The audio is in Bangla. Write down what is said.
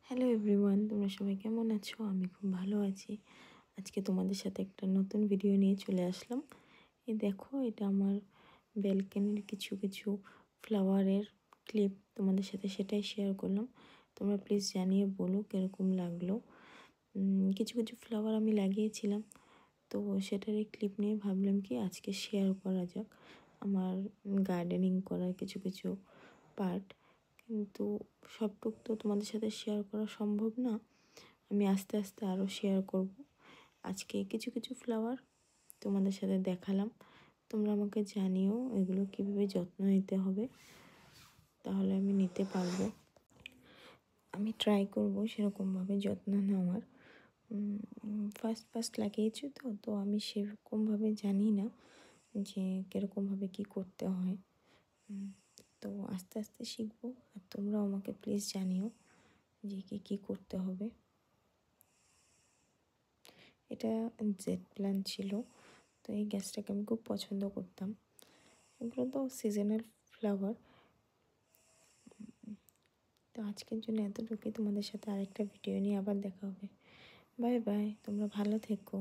হ্যালো এভরিওয়ান, তোমরা সবাই কেমন আছো? আমি খুব ভালো আছি। আজকে তোমাদের সাথে একটা নতুন ভিডিও নিয়ে চলে আসলাম। এই দেখো, এটা আমার ব্যালকনির কিছু কিছু ফ্লাওয়ারের ক্লিপ তোমাদের সাথে সেটাই শেয়ার করলাম। তোমরা প্লিজ জানিয়ে বলো কীরকম লাগলো। কিছু কিছু ফ্লাওয়ার আমি লাগিয়েছিলাম, তো সেটারই ক্লিপ নিয়ে ভাবলাম কি আজকে শেয়ার করা যাক আমার গার্ডেনিং করার কিছু কিছু পার্ট। কিন্তু সবটুক তো তোমাদের সাথে শেয়ার করা সম্ভব না। আমি আস্তে আস্তে আরও শেয়ার করব। আজকে কিছু কিছু ফ্লাওয়ার তোমাদের সাথে দেখালাম। তোমরা আমাকে জানিও এগুলো কীভাবে যত্ন নিতে হবে, তাহলে আমি নিতে পারবো। আমি ট্রাই করব সেরকমভাবে যত্ন নেওয়ার। ফার্স্ট লাগিয়েছি তো আমি সেরকমভাবে জানি না যে কীরকমভাবে কী করতে হয়। তো আস্তে আস্তে শিখবো, আর তোমরাও আমাকে প্লিজ জানিও যে কী করতে হবে। এটা জেড প্ল্যান্ট ছিল, তো এই গাছটাকে আমি খুব পছন্দ করতাম। এগুলো তো সিজনাল ফ্লাওয়ার। তো আজকের জন্য এতটুকুই। তোমাদের সাথে আরেকটা ভিডিও নিয়ে আবার দেখা হবে। বাই বাই, তোমরা ভালো থেকো।